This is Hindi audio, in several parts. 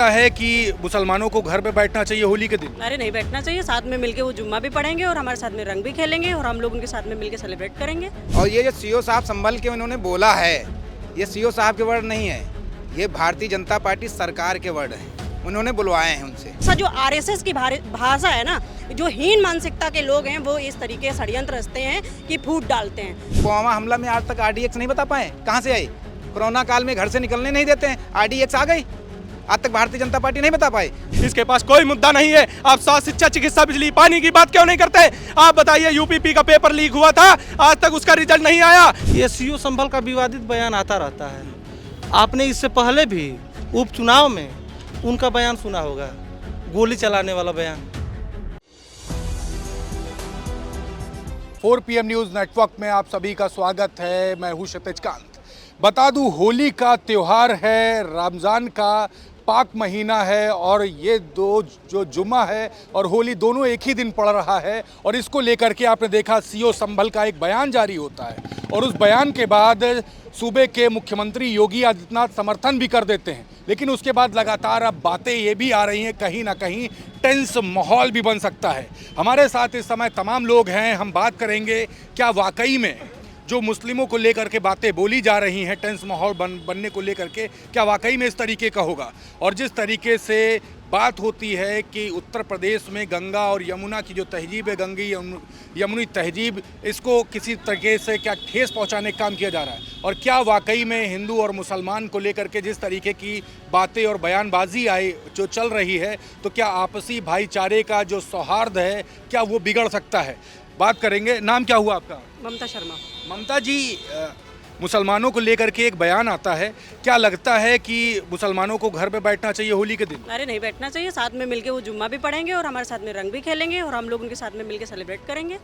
है कि मुसलमानों को घर पे बैठना चाहिए होली के दिन? अरे नहीं बैठना चाहिए, साथ में मिलके वो जुम्मा भी पढ़ेंगे और हमारे साथ में रंग भी खेलेंगे और हम लोग उनके साथ में मिलके सेलिब्रेट करेंगे। और ये जो सीओ साहब संभल के उन्होंने बोला है, ये सीओ साहब के वर्ड नहीं है, ये भारतीय जनता पार्टी सरकार के वर्ड हैं। उन्होंने बुलवाए हैं उनसे। ऐसा जो आरएसएस की भाषा है ना, जो हीन मानसिकता के लोग हैं वो इस तरीके षड्यंत्र रचते हैं कि फूट डालते हैं। पुलवामा हमला में आज तक आरडीएक्स नहीं बता पाए, कहाँ से आई? कोरोना काल में घर से निकलने नहीं देते हैं, आरडीएक्स आ गई, आज तक भारतीय जनता पार्टी नहीं बता पाई। इसके पास कोई मुद्दा नहीं है। आप स्वास्थ्य, शिक्षा, चिकित्सा, बिजली, पानी की बात क्यों नहीं करते? आप बताइए, यूपीपी का पेपर लीक हुआ था, आज तक उसका रिजल्ट नहीं आया। ये सीओ संभल का विवादित बयान आता रहता है। आपने इससे पहले भी उपचुनाव में उनका बयान सुना होगा, गोली चलाने वाला बयान। 4 PM न्यूज़ नेटवर्क में आप सभी का स्वागत है। मैं हूं क्षितिज कांत। बता दूं, होली का त्यौहार है, रमज़ान का पाक महीना है और ये दो जो जुम्मा है और होली दोनों एक ही दिन पड़ रहा है। और इसको लेकर के आपने देखा सीओ संभल का एक बयान जारी होता है और उस बयान के बाद सूबे के मुख्यमंत्री योगी आदित्यनाथ समर्थन भी कर देते हैं। लेकिन उसके बाद लगातार अब बातें ये भी आ रही हैं, कहीं ना कहीं टेंस माहौल भी बन सकता है। हमारे साथ इस समय तमाम लोग हैं, हम बात करेंगे क्या वाकई में जो मुस्लिमों को लेकर के बातें बोली जा रही हैं, टेंस माहौल बनने को लेकर के, क्या वाकई में इस तरीके का होगा। और जिस तरीके से बात होती है कि उत्तर प्रदेश में गंगा और यमुना की जो तहजीब है, गंगी यमुनी तहजीब, इसको किसी तरीके से क्या ठेस पहुंचाने का काम किया जा रहा है। और क्या वाकई में हिंदू और मुसलमान को लेकर के जिस तरीके की बातें और बयानबाजी आई जो चल रही है, तो क्या आपसी भाईचारे का जो सौहार्द है क्या वो बिगड़ सकता है। बात करेंगे। नाम क्या हुआ आपका? ममता शर्मा। ममता जी, मुसलमानों को लेकर के एक बयान आता है, क्या लगता है कि मुसलमानों को घर पे बैठना चाहिए होली के दिन? अरे नहीं बैठना चाहिए, साथ में मिलके वो जुम्मा भी पढ़ेंगे और हमारे साथ में रंग भी खेलेंगे और हम लोग उनके साथ में मिलके सेलिब्रेट करेंगे।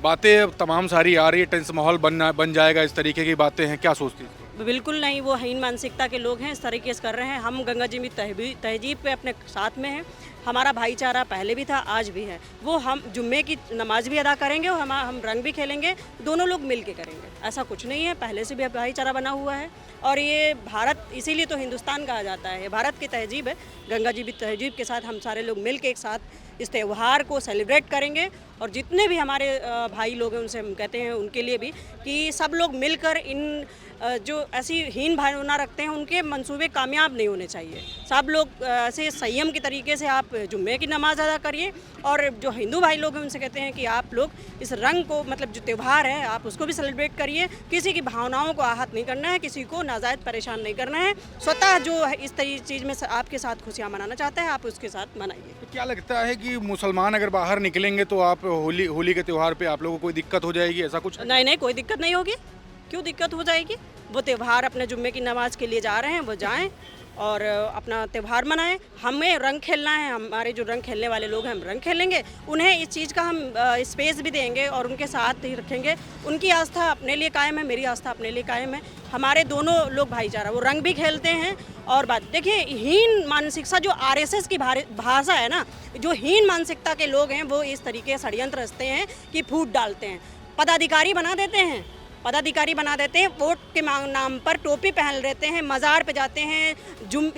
बातें तमाम सारी आ रही है, टेंस माहौल बन जाएगा, इस तरीके की बातें हैं, क्या सोचती हैं? बिल्कुल नहीं, वो हीन मानसिकता के लोग हैं, इस तरीके से कर रहे हैं। हम गंगा जी में तहजीब पे अपने साथ में हैं। हमारा भाईचारा पहले भी था, आज भी है। वो हम जुम्मे की नमाज भी अदा करेंगे और हम रंग भी खेलेंगे, दोनों लोग मिल के करेंगे। ऐसा कुछ नहीं है, पहले से भी भाईचारा बना हुआ है। और ये भारत, इसीलिए तो हिंदुस्तान कहा जाता है, ये भारत की तहजीब है। गंगा जी भी तहजीब के साथ हम सारे लोग मिल के एक साथ इस त्यौहार को सेलिब्रेट करेंगे। और जितने भी हमारे भाई लोग हैं, उनसे हम कहते हैं उनके लिए भी कि सब लोग मिलकर इन जो ऐसी हीन भावना रखते हैं, उनके मंसूबे कामयाब नहीं होने चाहिए। सब लोग ऐसे संयम के तरीके से आप जुम्मे की नमाज अदा करिए। और जो हिंदू भाई लोग हैं, उनसे कहते हैं कि आप लोग इस रंग को, मतलब जो त्यौहार है, आप उसको भी सेलिब्रेट करिए। किसी की भावनाओं को आहत नहीं करना है, किसी को नाजायज परेशान नहीं करना है। स्वतः जो इस चीज़ में आपके साथ खुशियाँ मनाना चाहता है, आप उसके साथ मनाइए। तो क्या लगता है कि मुसलमान अगर बाहर निकलेंगे तो आप होली के त्यौहार पे आप लोगों को कोई दिक्कत हो जाएगी, ऐसा कुछ? नहीं, कोई दिक्कत नहीं होगी। क्यों दिक्कत हो जाएगी? वो त्यौहार अपने जुम्मे की नमाज के लिए जा रहे हैं, वो जाएं और अपना त्यौहार मनाएं। हमें रंग खेलना है, हमारे जो रंग खेलने वाले लोग हैं, हम रंग खेलेंगे। उन्हें इस चीज़ का हम स्पेस भी देंगे और उनके साथ ही रखेंगे। उनकी आस्था अपने लिए कायम है, मेरी आस्था अपने लिए कायम है। हमारे दोनों लोग भाईचारा, वो रंग भी खेलते हैं। और बात देखिए, हीन मानसिकता जो आरएसएस की भाषा है ना, जो हीन मानसिकता के लोग हैं, वो इस तरीके षड्यंत्र रचते हैं कि फूट डालते हैं, पदाधिकारी बना देते हैं, वोट के नाम पर टोपी पहन लेते हैं, मज़ार पे जाते हैं,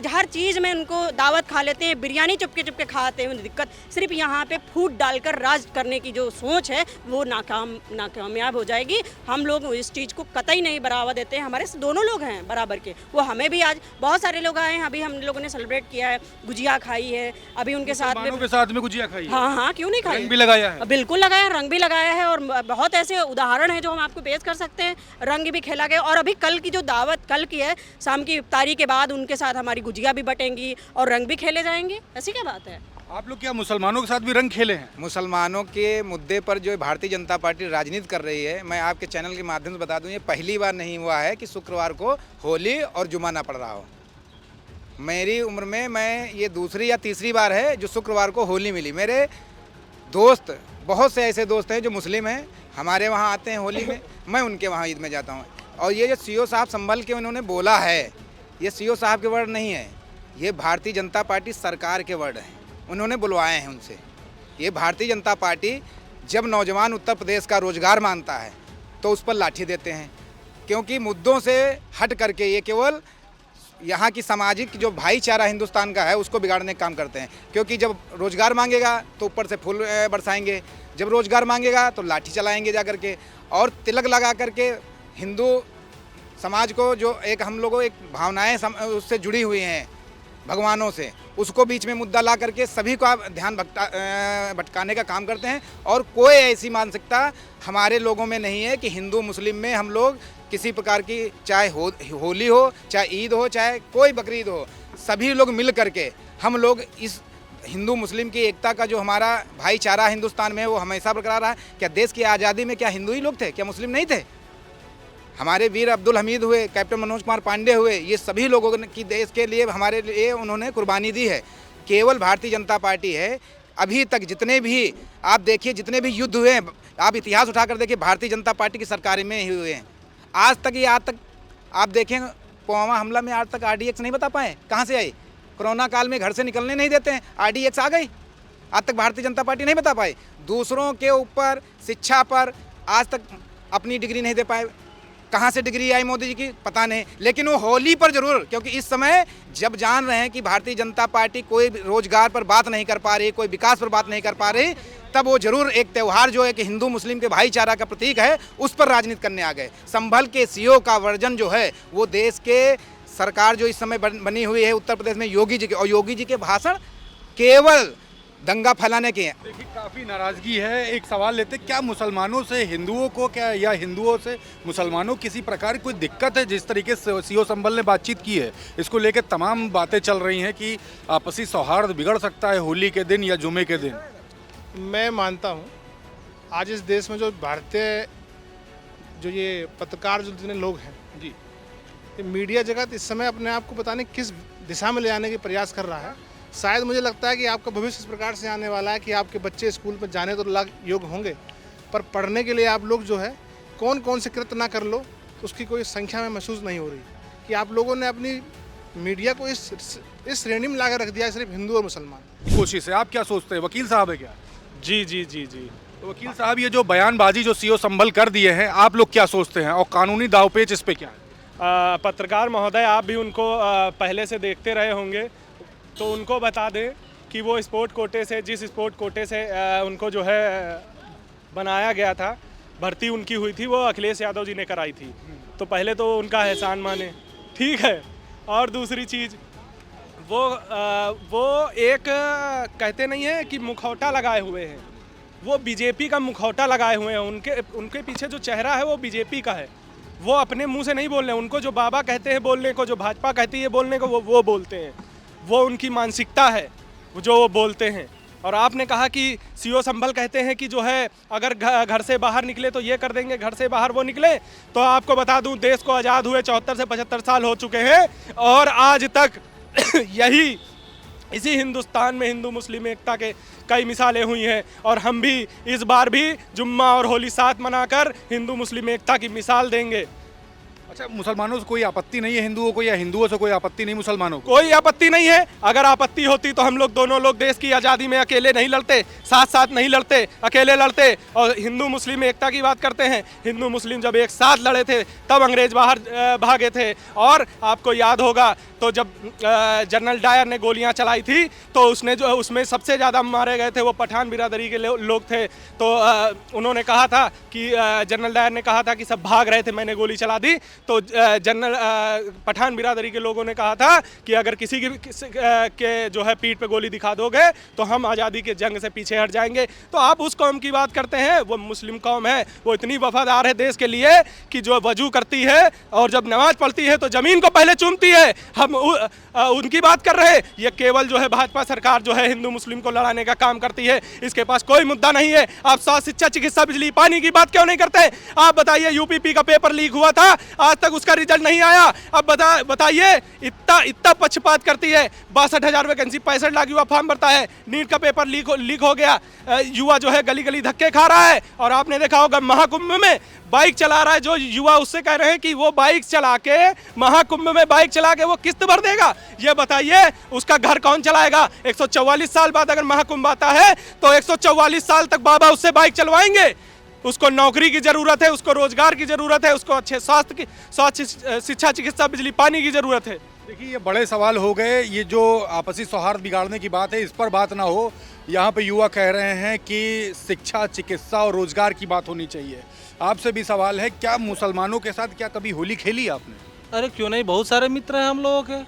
हर चीज़ में उनको दावत खा लेते हैं, बिरयानी चुपके खाते हैं। उन्हें दिक्कत सिर्फ यहाँ पे फूट डालकर राज करने की जो सोच है, वो नाकामयाब हो जाएगी। हम लोग इस चीज़ को कतई नहीं बढ़ावा देते हैं। हमारे दोनों लोग हैं बराबर के, वो हमें भी आज बहुत सारे लोग आए हैं, अभी हम लोगों ने सेलिब्रेट किया है, गुजिया खाई है, अभी उनके साथ में गुजिया खाई है। हाँ, क्यों नहीं खाई? रंग भी लगाया है? बिल्कुल लगाया, रंग भी लगाया है। और बहुत ऐसे उदाहरण है जो हम आपको पेश कर सकते हैं। रंग भी खेला गया। और अभी कल की जो दावत कल की है, शाम की इफ्तारी के बाद उनके साथ हमारी गुजिया भी बटेंगी और रंग भी खेले जाएंगे। ऐसी क्या बात है? आप लोग क्या मुसलमानों के साथ भी रंग खेले हैं? मुसलमानों के मुद्दे पर जो भारतीय जनता पार्टी राजनीति कर रही है, मैं आपके चैनल के माध्यम से बता दूं, ये पहली बार नहीं हुआ है कि शुक्रवार को होली और जुमा ना पड़ रहा हो। मेरी उम्र में मैं ये दूसरी या तीसरी बार है जो शुक्रवार को होली मिली। मेरे दोस्त, बहुत से ऐसे दोस्त हैं जो मुस्लिम हैं, हमारे वहाँ आते हैं होली में, मैं उनके वहाँ ईद में जाता हूँ। और ये जो सीओ साहब संभल के उन्होंने बोला है, ये सीओ साहब के वर्ड नहीं है, ये भारतीय जनता पार्टी सरकार के वर्ड हैं। उन्होंने बुलवाए हैं उनसे। ये भारतीय जनता पार्टी जब नौजवान उत्तर प्रदेश का रोजगार मानता है तो उस पर लाठी देते हैं, क्योंकि मुद्दों से हट करके ये केवल यहाँ की सामाजिक जो भाईचारा हिंदुस्तान का है उसको बिगाड़ने का काम करते हैं। क्योंकि जब रोजगार मांगेगा तो ऊपर से फूल बरसाएंगे, जब रोजगार मांगेगा तो लाठी चलाएंगे जा करके, और तिलक लगा करके हिंदू समाज को जो एक हम लोगों एक भावनाएं उससे जुड़ी हुई हैं भगवानों से, उसको बीच में मुद्दा ला करके सभी को आप ध्यान भटकाने का काम करते हैं। और कोई ऐसी मानसिकता हमारे लोगों में नहीं है कि हिंदू मुस्लिम में हम लोग किसी प्रकार की, चाहे होली हो, चाहे ईद हो, चाहे कोई बकरीद हो, सभी लोग मिल करके हम लोग इस हिंदू मुस्लिम की एकता का जो हमारा भाईचारा हिंदुस्तान में है वो हमेशा बरकरार रहा है। क्या देश की आज़ादी में क्या हिंदू ही लोग थे, क्या मुस्लिम नहीं थे? हमारे वीर अब्दुल हमीद हुए, कैप्टन मनोज कुमार पांडे हुए, ये सभी लोगों की देश के लिए हमारे लिए उन्होंने कुर्बानी दी है। केवल भारतीय जनता पार्टी है, अभी तक जितने भी आप देखिए, जितने भी युद्ध हुए हैं, आप इतिहास उठाकर देखिए, भारतीय जनता पार्टी की सरकार में ही हुए हैं। आज तक आप देखें, पुलवामा हमला में आज तक RDX नहीं बता पाए कहाँ से आई। कोरोना काल में घर से निकलने नहीं देते हैं, RDX आ गई, आज तक भारतीय जनता पार्टी नहीं बता पाई। दूसरों के ऊपर शिक्षा पर आज तक अपनी डिग्री नहीं दे पाए। कहाँ से डिग्री आई मोदी जी की पता नहीं, लेकिन वो होली पर जरूर, क्योंकि इस समय जब जान रहे हैं कि भारतीय जनता पार्टी कोई रोजगार पर बात नहीं कर पा रही, कोई विकास पर बात नहीं कर पा रही, तब वो जरूर एक त्यौहार जो है कि हिंदू मुस्लिम के भाईचारा का प्रतीक है, उस पर राजनीति करने आ गए। संभल के CO का वर्जन जो है वो देश के सरकार जो इस समय बनी हुई है उत्तर प्रदेश में योगी जी के, और योगी जी के भाषण केवल दंगा फैलाने के हैं। देखिए काफ़ी नाराज़गी है। एक सवाल लेते, क्या मुसलमानों से हिंदुओं को, क्या या हिंदुओं से मुसलमानों किसी प्रकार की कोई दिक्कत है? जिस तरीके से CO संभल ने बातचीत की है, इसको लेकर तमाम बातें चल रही हैं कि आपसी सौहार्द बिगड़ सकता है होली के दिन या जुमे के दिन। मैं मानता हूँ आज इस देश में जो भारतीय जो ये पत्रकार जो जितने लोग हैं जी, ये मीडिया जगत इस समय अपने आप को पता नहीं किस दिशा में ले जाने की प्रयास कर रहा है। शायद मुझे लगता है कि आपका भविष्य इस प्रकार से आने वाला है कि आपके बच्चे स्कूल में जाने तो लायक योग्य होंगे, पर पढ़ने के लिए आप लोग जो है कौन कौन से कृत्य ना कर लो उसकी कोई संख्या में महसूस नहीं हो रही कि आप लोगों ने अपनी मीडिया को इस श्रेणी में लाकर रख दिया सिर्फ हिंदू और मुसलमान। कोशिश है। आप क्या सोचते हैं? वकील साहब है क्या? जी जी जी जी तो वकील साहब, ये जो बयानबाजी जो CO संभल कर दिए हैं, आप लोग क्या सोचते हैं और कानूनी दावपेच इस पे क्या है? पत्रकार महोदय, आप भी उनको पहले से देखते रहे होंगे, तो उनको बता दें कि वो स्पोर्ट कोटे से, जिस स्पोर्ट कोटे से उनको जो है बनाया गया था, भर्ती उनकी हुई थी, वो अखिलेश यादव जी ने कराई थी। तो पहले तो उनका एहसान माने, ठीक है। और दूसरी चीज़, वो एक कहते नहीं है कि मुखौटा लगाए हुए हैं, वो बीजेपी का मुखौटा लगाए हुए हैं। उनके पीछे जो चेहरा है वो बीजेपी का है। वो अपने मुंह से नहीं बोल रहे हैं, उनको जो बाबा कहते हैं बोलने को, जो भाजपा कहती है बोलने को, वो बोलते हैं। वो उनकी मानसिकता है जो वो बोलते हैं। और आपने कहा कि CO संभल कहते हैं कि जो है अगर घर से बाहर निकले तो ये कर देंगे, घर से बाहर वो निकले। तो आपको बता दूं, देश को आज़ाद हुए 74 से 75 साल हो चुके हैं और आज तक यही इसी हिंदुस्तान में हिंदू मुस्लिम एकता के कई मिसालें हुई हैं। और हम भी इस बार भी जुम्मा और होली साथ मनाकर हिंदू मुस्लिम एकता की मिसाल देंगे। अच्छा, मुसलमानों से कोई आपत्ति नहीं है हिंदुओं को, या हिंदुओं से कोई आपत्ति नहीं मुसलमानों को? कोई आपत्ति नहीं है। अगर आपत्ति होती तो हम लोग दोनों लोग देश की आज़ादी में अकेले नहीं लड़ते, साथ साथ नहीं लड़ते, अकेले लड़ते। और हिंदू मुस्लिम एकता की बात करते हैं, हिंदू मुस्लिम जब एक साथ लड़े थे तब अंग्रेज बाहर भागे थे। और आपको याद होगा तो जब जनरल डायर ने गोलियां चलाई थी तो उसमें सबसे ज़्यादा मारे गए थे वो पठान बिरादरी के लोग थे। तो उन्होंने कहा था कि जनरल डायर ने कहा था कि सब भाग रहे थे, मैंने गोली चला दी। तो पठान बिरादरी के लोगों ने कहा था कि अगर किसी के जो है पीठ पे गोली दिखा दोगे तो हम आज़ादी के जंग से पीछे हट जाएंगे। तो आप उस कौम की बात करते हैं, वो मुस्लिम कौम है, वो इतनी वफादार है देश के लिए कि जो वजू करती है और जब नमाज पढ़ती है तो ज़मीन को पहले चूमती है। हम उनकी बात कर रहे हैं। ये केवल जो है भाजपा सरकार जो है हिंदू मुस्लिम को लड़ाने का काम करती है, इसके पास कोई मुद्दा नहीं है। आप स्वास्थ्य, शिक्षा, चिकित्सा, बिजली, पानी की बात क्यों नहीं करते? आप बताइए, UPP का पेपर लीक हुआ था, आज तक उसका रिजल्ट नहीं आया। अब बताइए, इतना पक्षपात करती है। 62,000 वैकेंसी, 65 लाख युवा फॉर्म भरता है। नीट का पेपर लीक हो गया, युवा जो है गली गली धक्के खा रहा है। और आपने देखा होगा महाकुंभ में बाइक चला रहा है जो युवा, उससे कह रहे हैं कि वो बाइक चला के, महाकुंभ में बाइक चला के वो किस्त भर देगा। ये बताइए, उसका घर कौन चलाएगा? 144 साल बाद अगर महाकुंभ आता है तो 144 साल तक बाबा उससे बाइक चलवाएंगे। उसको नौकरी की ज़रूरत है, उसको रोजगार की ज़रूरत है, उसको अच्छे स्वास्थ्य, शिक्षा, चिकित्सा, बिजली, पानी की ज़रूरत है। देखिए ये बड़े सवाल हो गए। ये जो आपसी सौहार्द बिगाड़ने की बात है, इस पर बात ना हो। यहाँ पे युवा कह रहे हैं कि शिक्षा, चिकित्सा और रोजगार की बात होनी चाहिए। आपसे भी सवाल है, क्या मुसलमानों के साथ क्या कभी होली खेली आपने? अरे क्यों नहीं, बहुत सारे मित्र हैं हम लोगों के।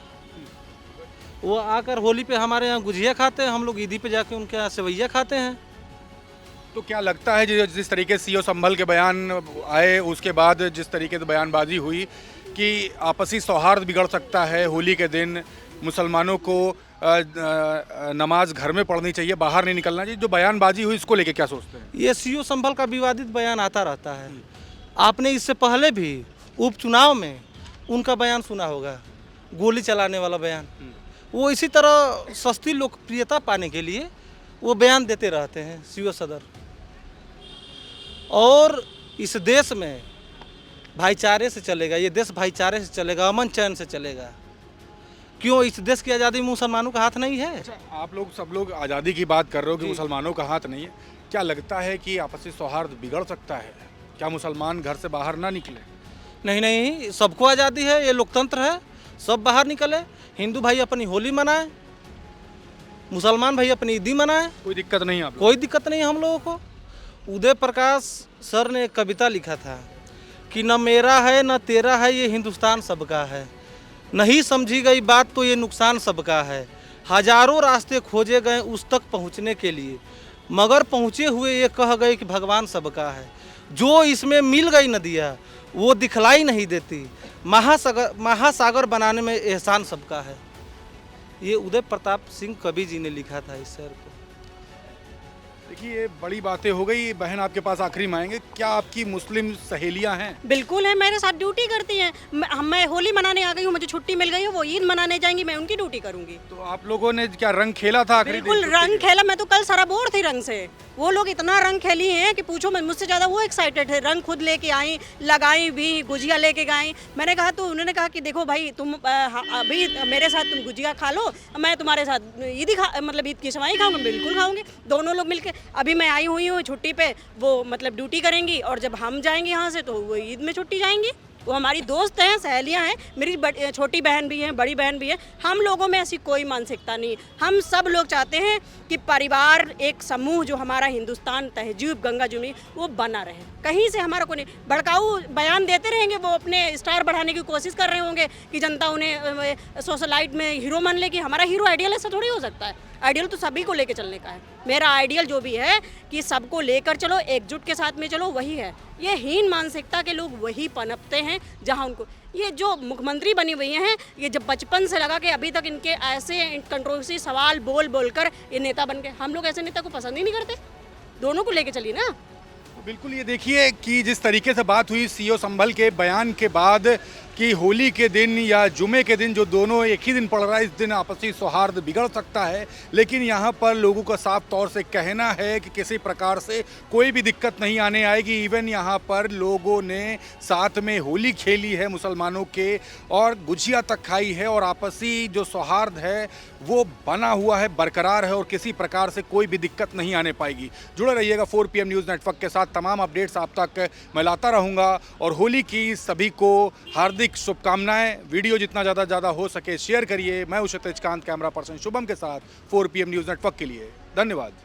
वो आकर होली पे हमारे यहाँ गुजिया खाते हैं, हम लोग ईदी पे जाके उनके यहाँ सेवैया खाते हैं। तो क्या लगता है जिस तरीके से सीओ संभल के बयान आए, उसके बाद जिस तरीके से बयानबाजी हुई कि आपसी सौहार्द बिगड़ सकता है, होली के दिन मुसलमानों को नमाज घर में पढ़नी चाहिए, बाहर नहीं निकलना चाहिए, जो बयानबाजी हुई इसको लेके क्या सोचते हैं? ये सीओ संभल का विवादित बयान आता रहता है। आपने इससे पहले भी उपचुनाव में उनका बयान सुना होगा, गोली चलाने वाला बयान। वो इसी तरह सस्ती लोकप्रियता पाने के लिए वो बयान देते रहते हैं सीओ सदर। और इस देश में भाईचारे से चलेगा, ये देश भाईचारे से चलेगा, अमन चैन से चलेगा। क्यों इस देश की आज़ादी मुसलमानों का हाथ नहीं है? अच्छा, आप लोग सब लोग आज़ादी की बात कर रहे हो कि मुसलमानों का हाथ नहीं है। क्या लगता है कि आपसी सौहार्द बिगड़ सकता है? क्या मुसलमान घर से बाहर ना निकले? नहीं नहीं, सबको आज़ादी है, ये लोकतंत्र है, सब बाहर निकले। हिंदू भाई अपनी होली मनाए, मुसलमान भाई अपनी ईदी मनाए, कोई दिक्कत नहीं आप लोग? कोई दिक्कत नहीं हम लोगों को। उदय प्रकाश सर ने एक कविता लिखा था कि न मेरा है न तेरा है, ये हिंदुस्तान सबका है। नहीं समझी गई बात तो ये नुकसान सबका है। हजारों रास्ते खोजे गए उस तक पहुंचने के लिए, मगर पहुंचे हुए ये कह गए कि भगवान सबका है। जो इसमें मिल गई नदियाँ वो दिखलाई नहीं देती, महासागर बनाने में एहसान सबका है। ये उदय प्रताप सिंह कवि जी ने लिखा था इस शेर को। देखिए ये बड़ी बातें हो गई। बहन आपके पास आखिरी में आएंगे, क्या आपकी मुस्लिम सहेलियां हैं? बिल्कुल है, मेरे साथ ड्यूटी करती हैं। मैं होली मनाने आ गई हूँ, मुझे छुट्टी मिल गई है, वो ईद मनाने जाएंगी, मैं उनकी ड्यूटी करूंगी। तो आप लोगों ने क्या रंग खेला था आखिरी दिन? बिल्कुल रंग खेला, मैं तो कल सराबोर थी रंग से। वो लोग इतना रंग खेली हैं कि पूछो मत, मुझसे ज़्यादा वो एक्साइटेड थे। रंग खुद लेके आई, लगाई भी, गुजिया लेके गई। मैंने कहा तो उन्होंने कहा कि देखो भाई तुम अभी मेरे साथ तुम गुजिया खा लो, मैं तुम्हारे साथ ईद ईद की सवाई खाऊंगी। बिल्कुल खाऊंगी, दोनों लोग मिलकर। अभी मैं आई हुई हूँ छुट्टी पे, वो मतलब ड्यूटी करेंगी, और जब हम जाएंगे यहाँ से तो वो ईद में छुट्टी जाएंगी। वो हमारी दोस्त हैं, सहेलियां हैं, मेरी छोटी बहन भी है, बड़ी बहन भी है। हम लोगों में ऐसी कोई मानसिकता नहीं। हम सब लोग चाहते हैं कि परिवार, एक समूह जो हमारा हिंदुस्तान, तहजीब, गंगा जमुनी, वो बना रहे। कहीं से हमारा को नहीं। भड़काऊ बयान देते रहेंगे, वो अपने स्टार बढ़ाने की कोशिश कर रहे होंगे कि जनता उन्हें सोशलाइट में हीरो मान ले। कि हमारा हीरो आइडियल ऐसा थोड़ी हो सकता है। आइडियल तो सभी को लेकर चलने का है। मेरा आइडियल जो भी है कि सबको लेकर चलो, एकजुट के साथ में चलो, वही है। ये हीन मानसिकता के लोग वही पनपते हैं जहां उनको ये जो मुख्यमंत्री बनी हुई हैं, ये जब बचपन से लगा कि अभी तक इनके ऐसे कंट्रोवर्सी सवाल बोल बोलकर ये नेता बन गए। हम लोग ऐसे नेता को पसंद ही नहीं करते। दोनों को लेके चलिए ना। बिल्कुल, ये देखिए कि जिस तरीके से बात हुई सीओ संभल के बयान के बाद कि होली के दिन या जुमे के दिन, जो दोनों एक ही दिन पड़ रहा है, इस दिन आपसी सौहार्द बिगड़ सकता है। लेकिन यहाँ पर लोगों का साफ तौर से कहना है कि किसी प्रकार से कोई भी दिक्कत नहीं आने आएगी। इवन यहाँ पर लोगों ने साथ में होली खेली है मुसलमानों के, और गुजिया तक खाई है, और आपसी जो सौहार्द है वो बना हुआ है, बरकरार है, और किसी प्रकार से कोई भी दिक्कत नहीं आने पाएगी। जुड़े रहिएगा 4 PM न्यूज़ नेटवर्क के साथ। तमाम अपडेट्स आप तक मैं लाता रहूँगा, और होली की सभी को हार्दिक शुभकामनाएं। वीडियो जितना ज़्यादा हो सके शेयर करिए। मैं हूं क्षितिज कांत, कैमरा पर्सन शुभम के साथ 4 PM न्यूज़ नेटवर्क के लिए। धन्यवाद।